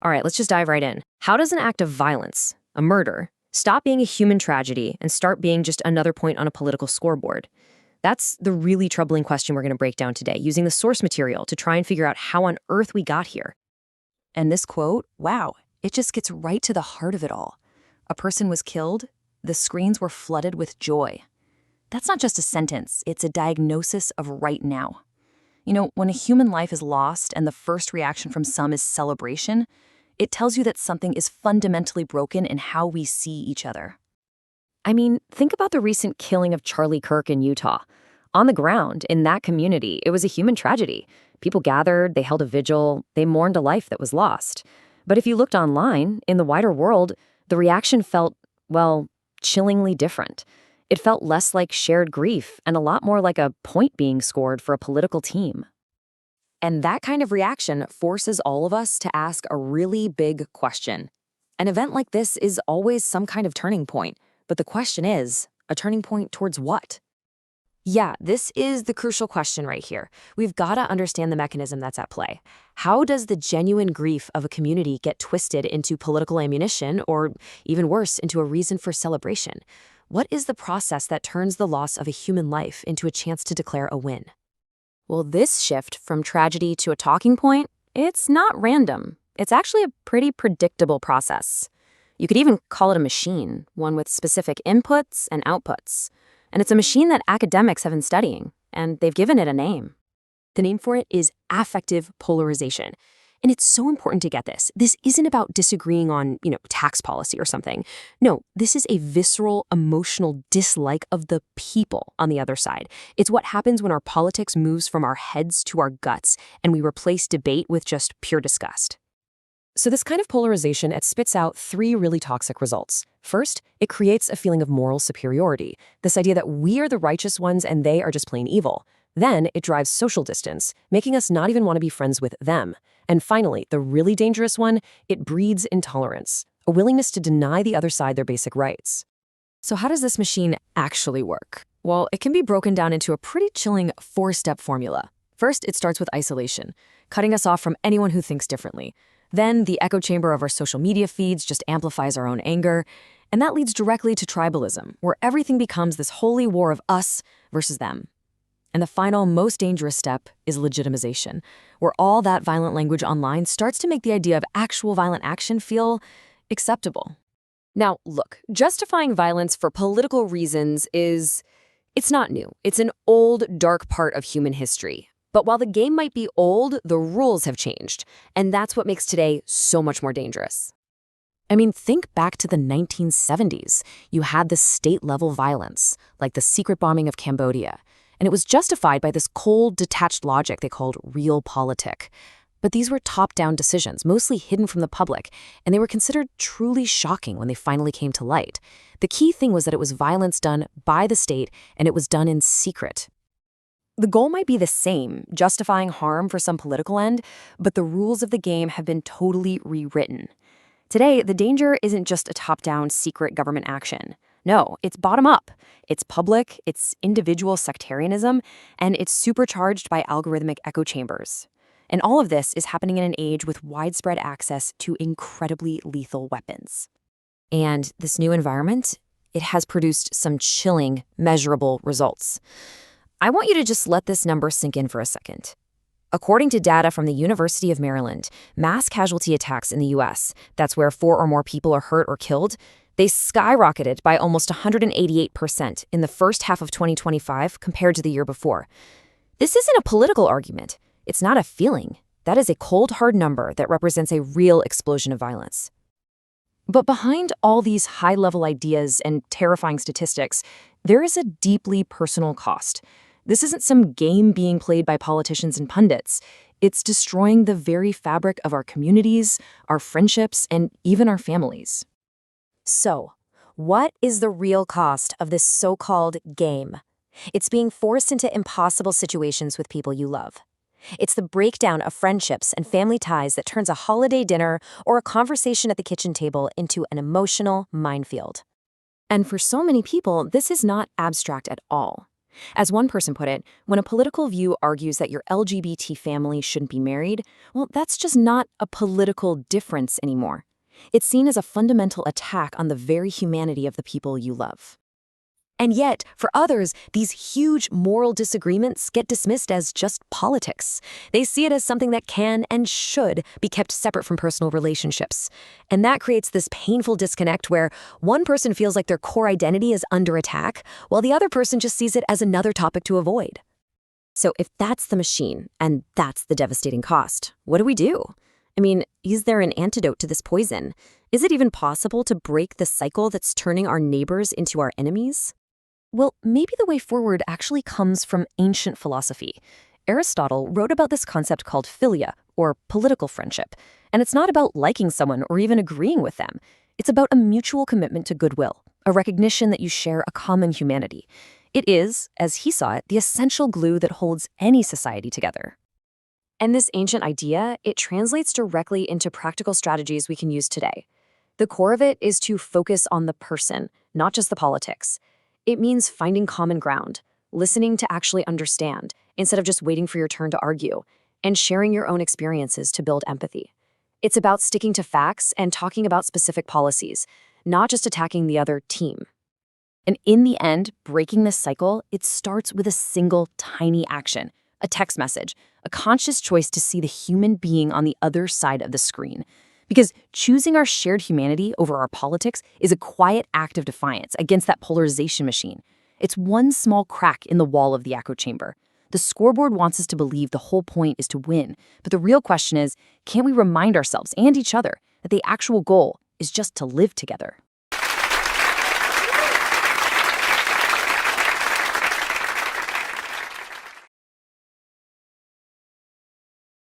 All right, let's just dive right in. How does an act of violence, a murder, stop being a human tragedy and start being just another point on a political scoreboard? That's the really troubling question we're going to break down today, using the source material to try and figure out how on earth we got here. And this quote, wow, it just gets right to the heart of it all. A person was killed, the screens were flooded with joy. That's not just a sentence, it's a diagnosis of right now. You know, when a human life is lost and the first reaction from some is celebration, it tells you that something is fundamentally broken in how we see each other. I mean, think about the recent killing of Charlie Kirk in Utah. On the ground, in that community, it was a human tragedy. People gathered, they held a vigil, they mourned a life that was lost. But if you looked online, in the wider world, the reaction felt, well, chillingly different. It felt less like shared grief and a lot more like a point being scored for a political team. And that kind of reaction forces all of us to ask a really big question. An event like this is always some kind of turning point, but the question is, a turning point towards what? Yeah, this is the crucial question right here. We've got to understand the mechanism that's at play. How does the genuine grief of a community get twisted into political ammunition, or even worse, into a reason for celebration? What is the process that turns the loss of a human life into a chance to declare a win? Well, this shift from tragedy to a talking point, it's not random. It's actually a pretty predictable process. You could even call it a machine, one with specific inputs and outputs. And it's a machine that academics have been studying, and they've given it a name. The name for it is affective polarization. And it's so important to get this. This isn't about disagreeing on, tax policy or something. No, this is a visceral, emotional dislike of the people on the other side. It's what happens when our politics moves from our heads to our guts, and we replace debate with just pure disgust. So this kind of polarization, it spits out three really toxic results. First, it creates a feeling of moral superiority, this idea that we are the righteous ones and they are just plain evil. Then it drives social distance, making us not even want to be friends with them. And finally, the really dangerous one, it breeds intolerance, a willingness to deny the other side their basic rights. So how does this machine actually work? Well, it can be broken down into a pretty chilling four-step formula. First, it starts with isolation, cutting us off from anyone who thinks differently. Then the echo chamber of our social media feeds just amplifies our own anger. And that leads directly to tribalism, where everything becomes this holy war of us versus them. And the final, most dangerous step is legitimization, where all that violent language online starts to make the idea of actual violent action feel acceptable. Now, look, justifying violence for political reasons it's not new. It's an old, dark part of human history. But while the game might be old, the rules have changed. And that's what makes today so much more dangerous. I mean, think back to the 1970s. You had this state-level violence, like the secret bombing of Cambodia. And it was justified by this cold, detached logic they called realpolitik. But these were top-down decisions, mostly hidden from the public, and they were considered truly shocking when they finally came to light. The key thing was that it was violence done by the state, and it was done in secret. The goal might be the same, justifying harm for some political end, but the rules of the game have been totally rewritten. Today, the danger isn't just a top-down secret government action. No, it's bottom-up. It's public, it's individual sectarianism, and it's supercharged by algorithmic echo chambers. And all of this is happening in an age with widespread access to incredibly lethal weapons. And this new environment, it has produced some chilling, measurable results. I want you to just let this number sink in for a second. According to data from the University of Maryland, mass casualty attacks in the U.S., that's where 4 or more people are hurt or killed, they skyrocketed by almost 188% in the first half of 2025 compared to the year before. This isn't a political argument. It's not a feeling. That is a cold, hard number that represents a real explosion of violence. But behind all these high-level ideas and terrifying statistics, there is a deeply personal cost. This isn't some game being played by politicians and pundits. It's destroying the very fabric of our communities, our friendships, and even our families. So, what is the real cost of this so-called game? It's being forced into impossible situations with people you love. It's the breakdown of friendships and family ties that turns a holiday dinner or a conversation at the kitchen table into an emotional minefield. And for so many people, this is not abstract at all. As one person put it, when a political view argues that your LGBT family shouldn't be married, well, that's just not a political difference anymore. It's seen as a fundamental attack on the very humanity of the people you love. And yet, for others, these huge moral disagreements get dismissed as just politics. They see it as something that can and should be kept separate from personal relationships. And that creates this painful disconnect where one person feels like their core identity is under attack, while the other person just sees it as another topic to avoid. So if that's the machine, and that's the devastating cost, what do we do? I mean, is there an antidote to this poison? Is it even possible to break the cycle that's turning our neighbors into our enemies? Well, maybe the way forward actually comes from ancient philosophy. Aristotle wrote about this concept called philia, or political friendship. And it's not about liking someone or even agreeing with them. It's about a mutual commitment to goodwill, a recognition that you share a common humanity. It is, as he saw it, the essential glue that holds any society together. And this ancient idea, it translates directly into practical strategies we can use today. The core of it is to focus on the person, not just the politics. It means finding common ground, listening to actually understand, instead of just waiting for your turn to argue, and sharing your own experiences to build empathy. It's about sticking to facts and talking about specific policies, not just attacking the other team. And in the end, breaking this cycle, it starts with a single tiny action, a text message, a conscious choice to see the human being on the other side of the screen. Because choosing our shared humanity over our politics is a quiet act of defiance against that polarization machine. It's one small crack in the wall of the echo chamber. The scoreboard wants us to believe the whole point is to win, but the real question is, can we remind ourselves and each other that the actual goal is just to live together?